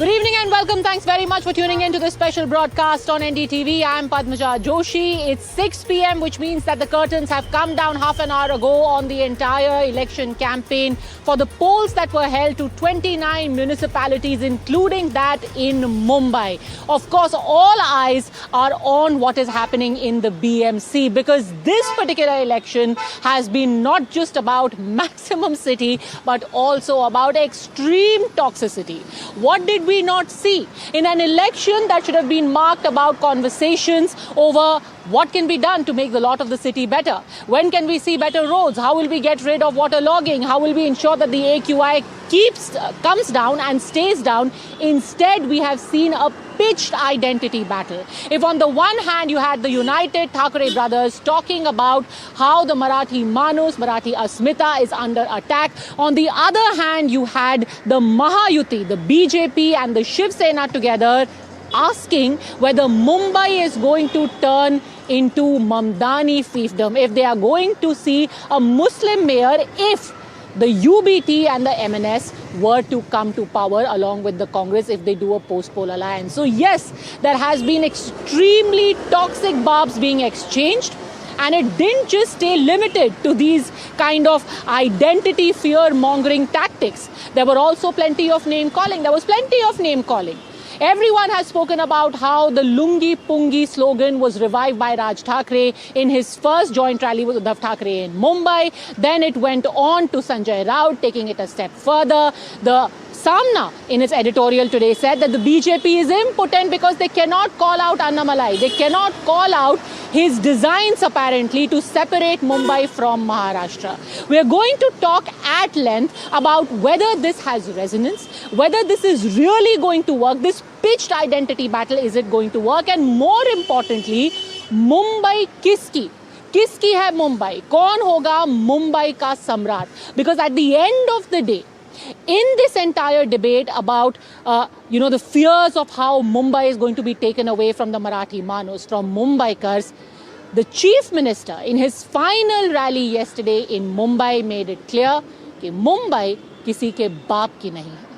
Good evening and welcome. Thanks very much for tuning in to this special broadcast on NDTV. I'm Padmaja Joshi. It's 6 p.m., which means that the curtains have come down half an hour ago on the entire election campaign for the polls that were held to 29 municipalities, including that in Mumbai. Of course, all eyes are on what is happening in the BMC, because this particular election has been not just about maximum city, but also about extreme toxicity. What did we not see in an election that should have been marked about conversations over what can be done to make the lot of the city better? When can we see better roads? How will we get rid of waterlogging? How will we ensure that the AQI comes down and stays down? Instead, we have seen a pitched identity battle. If on the one hand you had the united Thackeray brothers talking about how the Marathi Manus, Marathi Asmita is under attack, on the other hand you had the Mahayuti, the BJP and the Shiv Sena together asking whether Mumbai is going to turn into Mamdani fiefdom, if they are going to see a Muslim mayor, if the UBT and the MNS were to come to power along with the Congress, if they do a post-poll alliance. So yes, there has been extremely toxic barbs being exchanged. And it didn't just stay limited to these kind of identity fear-mongering tactics. There were also plenty of name-calling. There was plenty of name-calling. Everyone has spoken about how the Lungi Pungi slogan was revived by Raj Thackeray in his first joint rally with Uddhav Thackeray in Mumbai. Then it went on to Sanjay Raut, taking it a step further. The Samna, in its editorial today, said that the BJP is impotent because they cannot call out Annamalai. They cannot call out his designs, apparently, to separate Mumbai from Maharashtra. We are going to talk at length about whether this has resonance, whether this is really going to work, this pitched identity battle, is it going to work? And more importantly, Mumbai kiski? Kiski hai Mumbai? Kaun hoga Mumbai ka samrat? Because at the end of the day, in this entire debate about, the fears of how Mumbai is going to be taken away from the Marathi Manus, from Mumbaikars, the Chief Minister, in his final rally yesterday in Mumbai, made it clear that Mumbai किसी के बाप की नहीं है.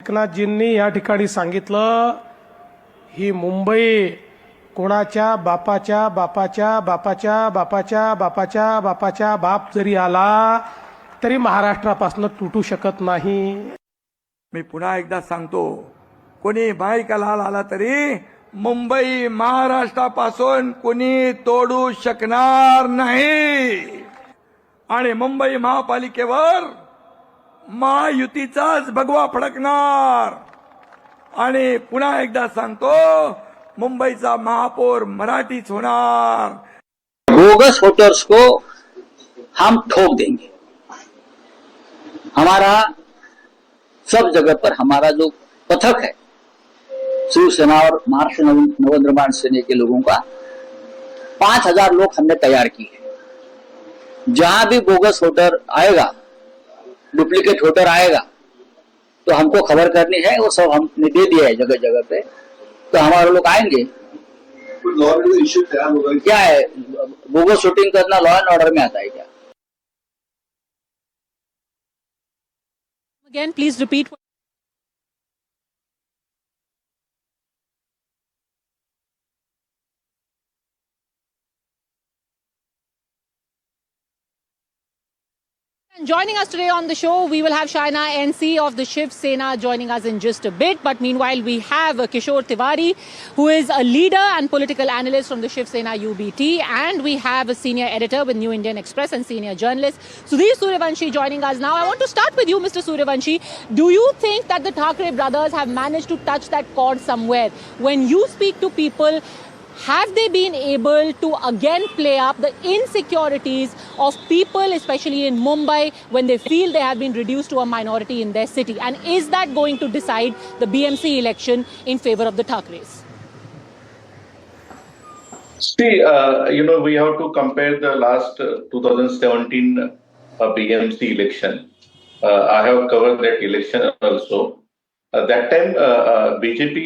एकनाथजींनी या ठिकाणी सांगितलं ही मुंबई कोणाच्या बापाच्या बापाच्या बापाच्या बापाच्या बापाच्या बापाच्या बाप जरी आला तरी महाराष्ट्रापासून तुटू शकत नाही. मी पुन्हा एकदा सांगतो, कोणी बाईका लाल आला तरी मुंबई महाराष्ट्रापासून कोणी तोडू शकणार नाही. आणि मुंबई महापालिकेवर महायुतीचाच भगवा फडकणार. आणि पुन्हा एकदा सांगतो, मुंबईचा महापौर मराठीच होणार. बोगस वोटर्स को हम ठोक देंगे. हमारा सब जगह पर हमारा जो पथक है, शिवसेना और महाराष्ट्र नवनिर्माण सेना के लोगों का 5000 लोग हमने तैयार किए. जहां भी बोगस वोटर आएगा, डुप्लीकेट वोटर आएगा, तो हमको खबर करनी है. वो सब हमने दे दिया है जगह जगह पे. तो हमारे लोग आएंगे. क्या है बोगस वोटिंग करना? लॉ एंड ऑर्डर में आता है क्या? Again, please repeat. And joining us today on the show, we will have Shaina NC of the Shiv Sena joining us in just a bit. But meanwhile, we have Kishore Tiwari, who is a leader and political analyst from the Shiv Sena UBT. And we have a senior editor with New Indian Express and senior journalist Sudhir Suryavanshi joining us now. I want to start with you, Mr. Suryavanshi. Do you think that the Thackeray brothers have managed to touch that chord somewhere? When you speak to people, have they been able to again play up the insecurities of people, especially in Mumbai, when they feel they have been reduced to a minority in their city? And is that going to decide the BMC election in favor of the Thackerays? See, we have to compare the last 2017 BMC election. I have covered that election also. That time, BJP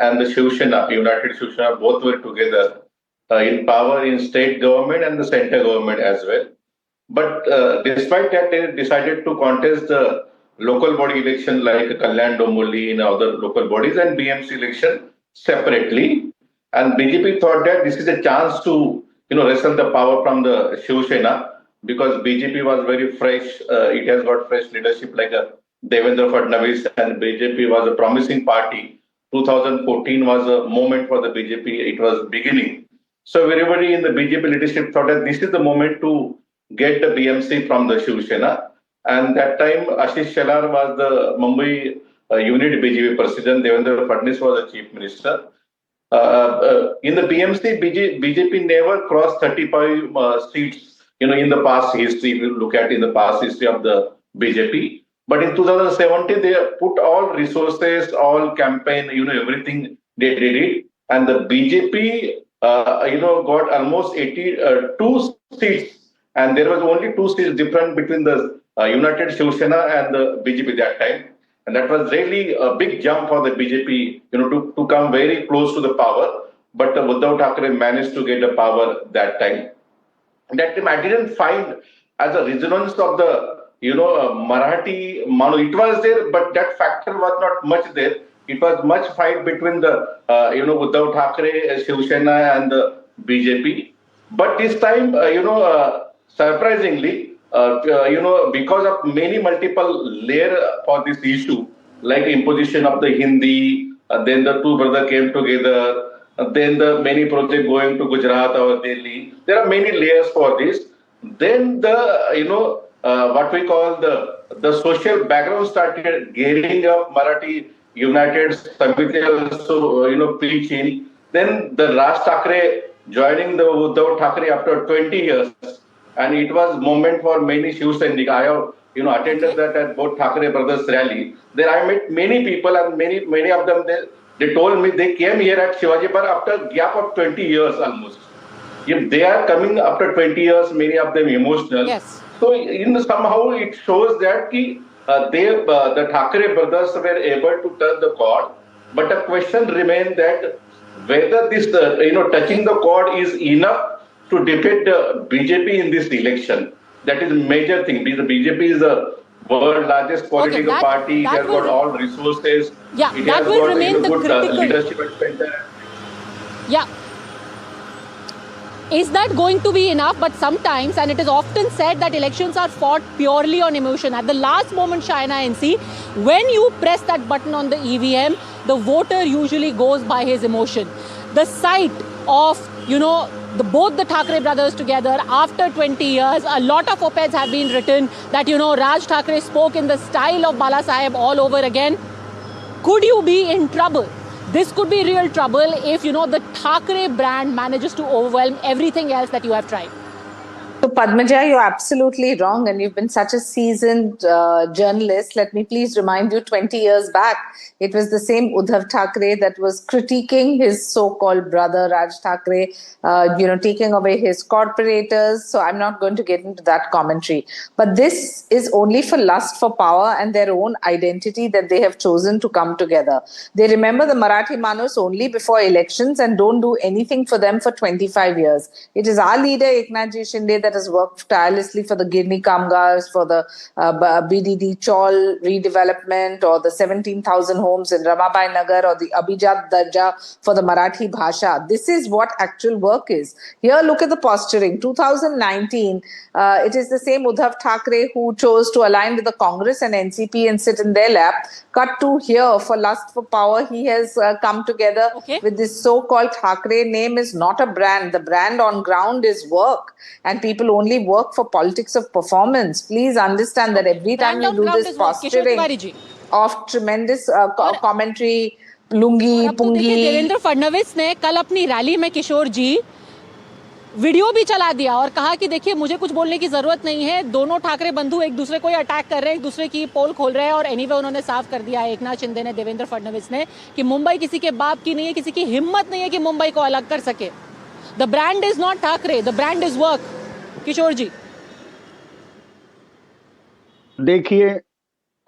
and the Shiv Sena, United Shiv Sena, both were together in power in state government and the center government as well. But despite that, they decided to contest the local body election like Kalyan Domboli in other local bodies and BMC election separately. And BJP thought that this is a chance to wrestle the power from the Shiv Sena because BJP was very fresh. It has got fresh leadership like Devendra Fadnavis, and BJP was a promising party. 2014 was a moment for the BJP. It was beginning. So everybody in the BJP leadership thought that this is the moment to get the BMC from the Shiv Sena. And that time, Ashish Shelar was the Mumbai unit BJP president. Devendra Fadnavis was the chief minister. In the BMC, BJP never crossed 35 seats. In the past history, if you look at in the past history of the BJP. But in 2017, they put all resources, all campaign, everything they did it, and the BJP, got almost 82 seats, and there was only 2 seats different between the United Shiv Sena and the BJP that time. And that was really a big jump for the BJP, to come very close to the power. But Uddhav Thackeray managed to get the power that time. That time I didn't find as a resonance of the, Marathi Manu. It was there, but that factor was not much there. It was much fight between the, Uddhav Thackeray, Shiv Sena and the BJP. But this time, surprisingly, because of many multiple layers for this issue, like imposition of the Hindi, then the two brothers came together, then the many projects going to Gujarat or Delhi. There are many layers for this. Then the, what we call the social background started gearing up. Marathi United Samiti also, preaching. Then the Raj Thackeray joining the Uddhav Thackeray after 20 years. And it was moment for many Shiv Sainik. I have, attended that at both Thackeray brothers rally. There I met many people, and many of them, they told me they came here at Shivaji Park after a gap of 20 years almost. If they are coming after 20 years, many of them emotional. Yes. So somehow it shows that the Thackeray brothers were able to touch the chord. But the question remains that whether this, touching the chord is enough to defeat the BJP in this election. That is a major thing. The BJP is the world largest political party. It has got all resources. Yeah, it that has will got remain the good critical. leadership at center. Yeah. Is that going to be enough? But sometimes, and it is often said that elections are fought purely on emotion. At the last moment, Shaina NC, when you press that button on the EVM, the voter usually goes by his emotion. The sight of, both the Thackeray brothers together after 20 years, a lot of op-eds have been written that, Raj Thackeray spoke in the style of Bala Saheb all over again. Could you be in trouble? This could be real trouble if, the Thackeray brand manages to overwhelm everything else that you have tried. So Padmaja, you're absolutely wrong, and you've been such a seasoned journalist. Let me please remind you, 20 years back, it was the same Uddhav Thackeray that was critiquing his so-called brother Raj Thackeray, taking away his corporators. So I'm not going to get into that commentary. But this is only for lust for power and their own identity that they have chosen to come together. They remember the Marathi Manus only before elections and don't do anything for them for 25 years. It is our leader, Eknathji Shinde, that has worked tirelessly for the Girni Kamgars, for the BDD Chaul redevelopment, or the 17,000 homes in Ramabai Nagar, or the Abhijat Darja for the Marathi Bhasha. This is what actual work is. Here, look at the posturing. 2019, it is the same Uddhav Thackeray who chose to align with the Congress and NCP and sit in their lap. Cut to here, for lust for power, he has come together with this so-called Thackeray. Name is not a brand. The brand on ground is work. And people only work for politics of performance. Please understand that every time you do this posturing of tremendous commentary, lungi, pungi. Devendra Fadnavis ने कल अपनी rally में किशोर जी video भी चला दिया और कहा कि देखिए मुझे कुछ बोलने की जरूरत नहीं है, दोनों ठाकरे बंधु एक दूसरे को ही अटैक कर रहे हैं, एक दूसरे की पोल खोल रहे हैं। और एनीवे उन्होंने साफ कर दिया, एकनाथ शिंदे ने, देवेंद्र फडणवीस ने, कि मुंबई किसी के बाप की नहीं है, किसी की हिम्मत नहीं है कि मुंबई को अलग कर सके। The brand is not Thackeray, the brand is work. Kishore ji देखिए,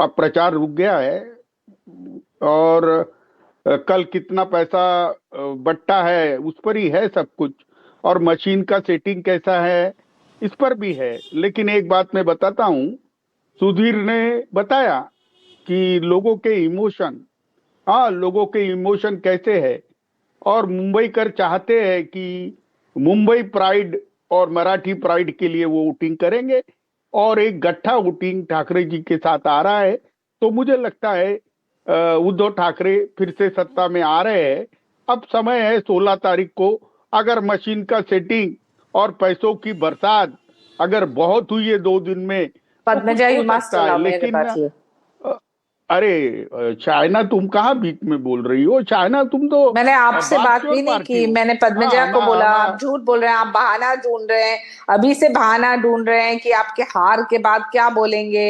अब प्रचार रुक गया है और कल कितना पैसा बट्टा है उस पर ही है सब कुछ, और मशीन का सेटिंग कैसा है इस पर भी है। लेकिन एक बात मैं बताता हूं, सुधीर ने बताया कि लोगों के इमोशन, हाँ लोगों के इमोशन कैसे है, और मुंबईकर चाहते हैं कि मुंबई प्राइड और मराठी प्राइड के लिए वो वोटिंग करेंगे, और एक गट्ठा वोटिंग ठाकरे जी के साथ आ रहा है। तो मुझे लगता है उद्धव ठाकरे फिर से सत्ता में आ रहे हैं। अब समय है 16 तारीख को, अगर मशीन का सेटिंग और पैसों की बरसात अगर बहुत हुई है 2 दिन में, तो कुछ Padmaja, you हो must सकता है। allow me to लेकिन rebut you. अरे चाइना, तुम कहाँ बीच में बोल रही हो? चाइना, तुम तो मैंने आपसे बात भी नहीं पार्टी की, हो। मैंने पद्मजा हाँ, को बोला ना, आप झूठ बोल रहे हैं, आप बहाना ढूंढ रहे हैं, अभी से बहाना ढूंढ रहे हैं कि आपके हार के बाद क्या बोलेंगे,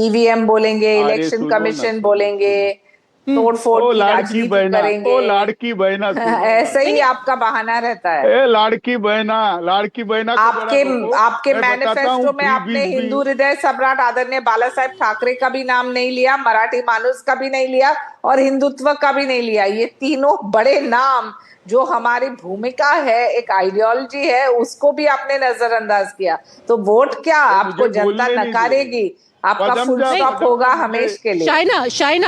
ईवीएम बोलेंगे, अरे इलेक्शन सुनो ना, कमीशन सुनो, बोलेंगे, तोड़फोड़ ओ की लाड़की राजनीति बहना, करेंगे। ओ लाड़की बहना, सुनो ना। ऐसे ही आपका बहाना रहता है। ए लाड़की बहना को जरा आपके रोको। आपके मैं बताता हूँ मैनिफेस्टो में आपने फ्रीबीज भी। हिंदू हृदय सम्राट आदरणीय बाला साहेब ठाकरे का भी नाम नहीं लिया, मराठी मानुस का भी नहीं लिया, और हिंदुत्व का भी नहीं लिया। ये तीनों बड़े नाम जो हमारी भूमिका है, एक आइडियोलॉजी है, उसको भी आपने नजरअंदाज किया। तो वोट क्या आपको मुझे जनता बोलने नहीं दे रही। नकारेगी, आपका पदम फुल जा, स्टॉप पदम होगा जा, मुझे- हमेश के लिए। Shaina,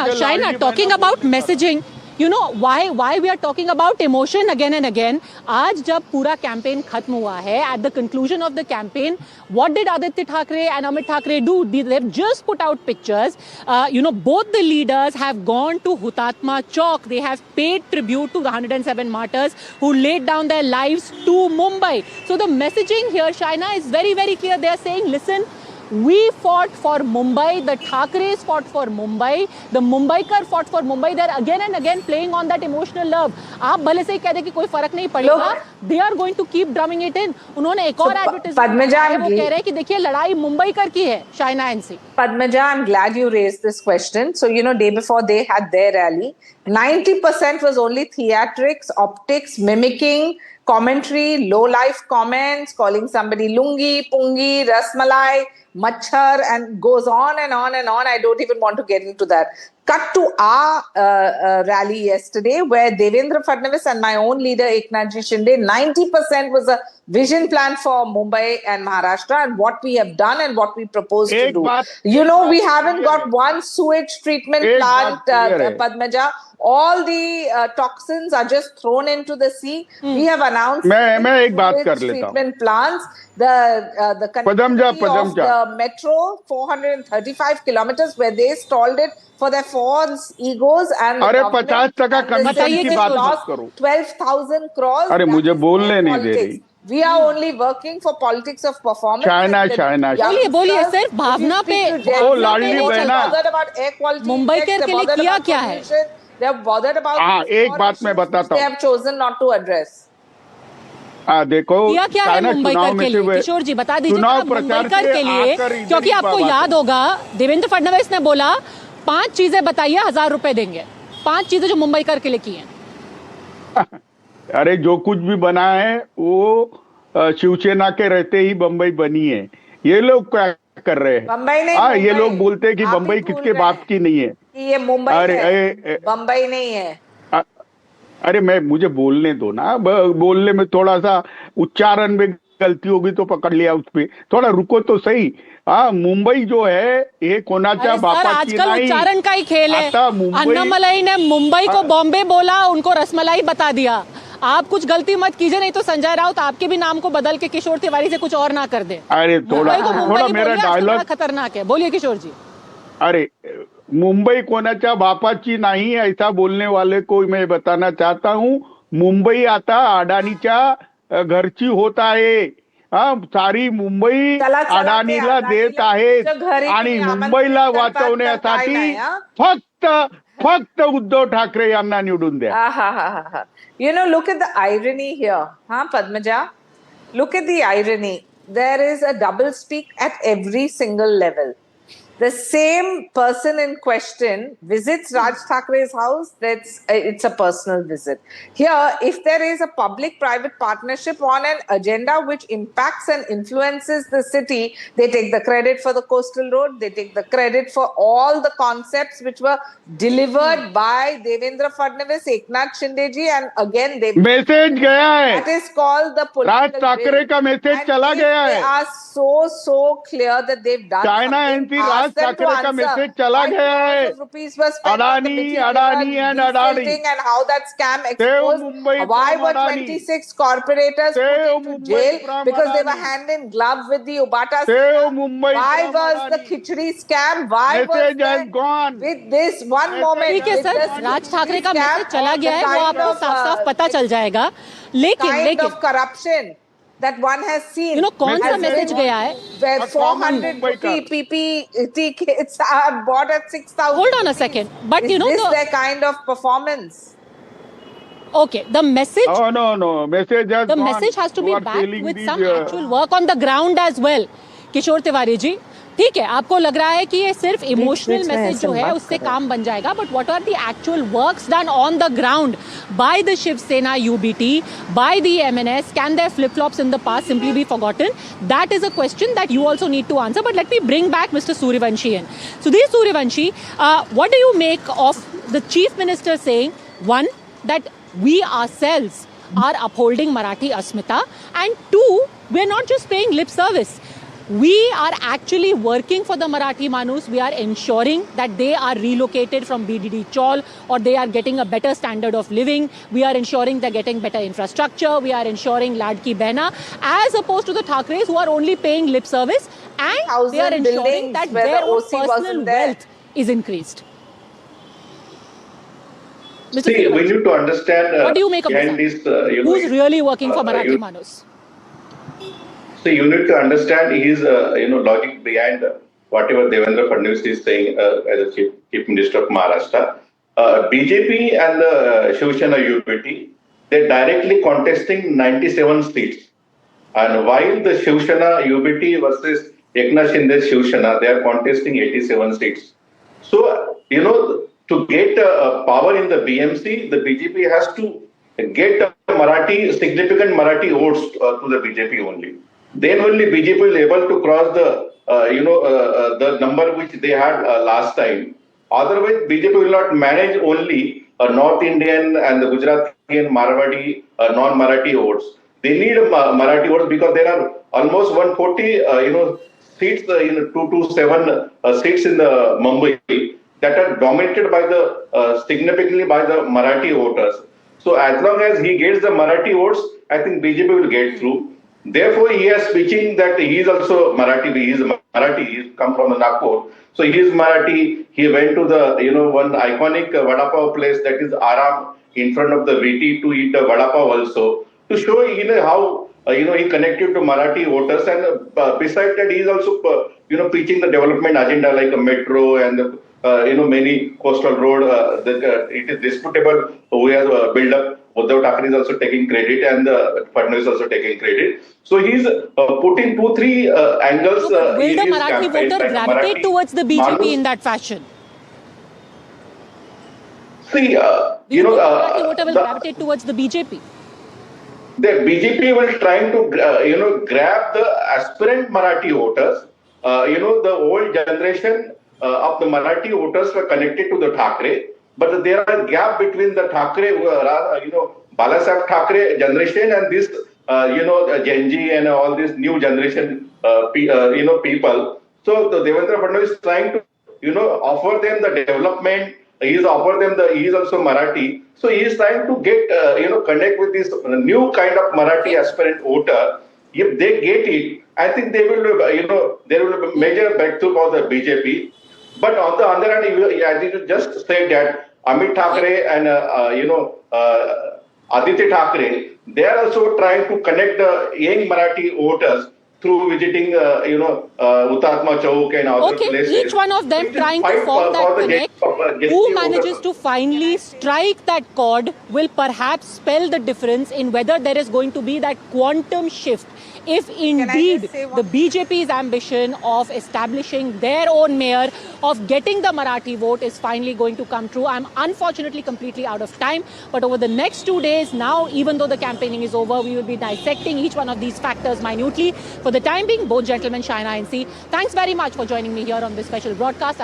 मुझे लाडली talking बहना about बोलने दो। messaging. You know why we are talking about emotion again and again. आज जब पूरा कैंपेन खत्म हुआ है, at the conclusion of the campaign, what did Aditya Thackeray and Amit Thackeray do? They've just put out pictures. Both the leaders have gone to Hutatma Chowk. They have paid tribute to the 107 martyrs who laid down their lives to Mumbai. So the messaging here, Shaina, is very, very clear. They are saying, listen, we fought for Mumbai, the Thackeray's fought for Mumbai, the Mumbaikar fought for Mumbai. They're again and again playing on that emotional love. आप भले से ही कह दे कि कोई फर्क नहीं पड़ेगा, they are going to keep drumming it in. उन्होंने एक और एडवर्टाइजमेंट पद्मजा, वो कह रहे हैं कि देखिए लड़ाई मुंबईकर की है, Shaina NC. Padmaja, I'm glad you raised this question. So, day before they had their rally, 90% was only theatrics, optics, mimicking, commentary, low life comments, calling somebody lungi, pungi, rasmalai, machhar, and goes on and on and on. I don't even want to get into that. Cut to our rally yesterday, where Devendra Fadnavis and my own leader Eknath Shinde, 90% was a vision plan for Mumbai and Maharashtra, and what we have done and what we propose to do. We haven't got one sewage treatment plant, Padmaja. All the toxins are just thrown into the sea. We have announced मैं एक बात कर sewage लेता हूँ। treatment plants. The connectivity of the metro, 435 kilometers, where they stalled it for their false egos, and अरे 50% commission की बात मत करो। 12,000 crores. अरे मुझे बोलने नहीं दे रही। We are only working for politics of performance. China. बोलिए सिर्फ भावना पे, ओ लाडली बहना, मुंबई के लिए किया क्या है? They have bothered about एक बात मैं बताता हूँ। They have chosen not to address. देखो क्या है मुंबईकर के लिए? किशोर जी बता दीजिए मुंबईकर के लिए, क्योंकि आपको याद होगा देवेंद्र फडणवीस ने बोला 5 चीजें बताइए, 1000 रुपए देंगे। 5 चीजें जो मुंबईकर के लिए की हैं। अरे जो कुछ भी बना है वो शिवसेना के रहते ही बम्बई बनी है। ये लोग क्या कर रहे हैं? बम्बई नहीं, ये लोग बोलते हैं कि बम्बई किसके बाप की नहीं है। ये मुंबई है, बम्बई नहीं है। अरे मुझे बोलने दो ना, बोलने में थोड़ा सा उच्चारण में गलती होगी तो पकड़ लिया उस पे, थोड़ा रुको तो सही। मुंबई जो है ये कोणाच्या बापाची नहीं। आजकल उच्चारण का ही खेल है। अन्नामलाई ने मुंबई को बॉम्बे बोला, उनको रसमलाई बता दिया। आप कुछ गलती मत कीजिए, नहीं तो संजय राउत आपके भी नाम को बदल के किशोर तिवारी से कुछ और ना कर दे। अरे थोड़ा मेरा डायलॉग खतरनाक है। बोलिए किशोर जी। अरे मुंबई कोणाच्या बापाची नाही ऐसा बोलने वाले को मैं बताना चाहता हूँ, मुंबई आता अडानीच्या घरची होत आहे। सारी मुंबई अडानीला देत आहेत आणि मुंबईला वाचवण्यासाठी फक्त उद्धव ठाकरे यांना निवडून द्या। Look at the irony here, Padmaja. Look at the irony. There is a double speak at every single level. The same person in question visits Raj Thackeray's house, it's a personal visit. Here, if there is a public-private partnership on an agenda which impacts and influences the city, they take the credit for the coastal road, they take the credit for all the concepts which were delivered by Devendra Fadnavis, Eknath Shinde ji, and again they... message गया है। That is called the political Raj Thackeray का message चला गया है। They are so clear that they've done China something. NC Raj ask them to Thackeray का answer. Message चला 5 गया है। crores of rupees were spent on the Adani, material Adani and Adani. desilting and how that scam Save exposed. Mumbai Why from were Adani. 26 corporators put Save into Mumbai jail? from Because they were Adani. hand in glove with the Ubata Save Sena. Mumbai Why from was the Adani. khichdi scam? Why was Message has there gone. with this one Message moment? ठीक है with sir, this Raj Thackeray का scam message चला or गया the है, वो kind आपको of, साफ साफ पता चल जाएगा. लेकिन of corruption that one has seen. कौन सा has मैसेज been गया है? Where A common 400 Mumbaikar. rupee PPT kits are bought at 6,000. Hold on a rupees. second. But Is this the their kind of performance? okay, the message Oh no, message has the gone. message has to You be are backed telling with these, some actual work on the ground as well. किशोर तिवारी जी, ठीक है, आपको लग रहा है कि ये सिर्फ emotional message जो है उससे काम बन जाएगा, but what are the actual works done on the ground by the Shivsena UBT, by the MNS? Can their flip flops in the past simply be forgotten? That is a question that you also need to answer. But let me bring back mister Suryavanshi in. Sudhir Suryavanshi, what do you make of the chief minister saying, one, that we ourselves are upholding Marathi Asmita, and two, we're not just paying lip service. We are actually working for the Marathi Manus. We are ensuring that they are relocated from BDD Chaul or they are getting a better standard of living. We are ensuring they're getting better infrastructure. We are ensuring Ladki Behna, as opposed to the Thakres who are only paying lip service, and they are 1,000 ensuring buildings that where their the own OC personal wasn't there. wealth is increased. Mr. See, we Suryavanshi, need to understand what do you make of behind this? this. Who's really working for Marathi Manus? So you need to understand his logic behind whatever Devendra Fadnavis is saying as a chief minister of Maharashtra. BJP and the Shiv Sena UPT, they're directly contesting 97 seats, and while the Shiv Sena UPT versus Eknath Shinde Shiv Sena, they are contesting 87 seats. So to get power in the BMC, the BJP has to get significant Marathi votes to the BJP only. Then only BJP will able to cross the number which they had last time. Otherwise, BJP will not manage only North Indian and the Gujarati and Marwadi non-Marathi votes. They need Marathi votes because there are almost 140 seats, 227 seats in the Mumbai that are dominated by the significantly by the Marathi voters. So as long as he gets the Marathi votes, I think BJP will get through. Therefore, he is speaking that he is also Marathi. He is Marathi. He come from the Nagpur, so he is Marathi. He went to the one iconic vada pav place that is Aram in front of the VT to eat a vada pav also to show how he connected to Marathi voters. And besides that, he is also preaching the development agenda like a metro and many coastal road. It is disputable who has built up. Uddhav Thackeray is also taking credit, and Fadnavis is also taking credit. So he's putting 2-3 angles. Will the Marathi voter gravitate towards the BJP in that fashion? See, the Marathi voter will gravitate towards the BJP. The BJP will trying to grab the aspirant Marathi voters. The old generation of the Marathi voters were connected to the Thackeray. But there are a gap between the Thackeray, Balasaheb Thackeray generation and this, Gen Z and all this new generation, people. So the Devendra Fadnavis is trying to, offer them the development. He is also Marathi. So he is trying to get, connect with this new kind of Marathi aspirant voter. If they get it, I think they will, there will be a major breakthrough for the BJP. But on the other hand, as you just said that Amit Thackeray and Aditya Thackeray, they are also trying to connect the young Marathi voters through visiting, Hutatma Chowk and other places. Each one of them trying to form that connect. Who manages to finally strike that chord will perhaps spell the difference in whether there is going to be that quantum shift. If indeed the BJP's ambition of establishing their own mayor, of getting the Marathi vote is finally going to come true. I'm unfortunately completely out of time. But over the next 2 days now, even though the campaigning is over, we will be dissecting each one of these factors minutely. For the time being, both gentlemen, Shaina and C, thanks very much for joining me here on this special broadcast.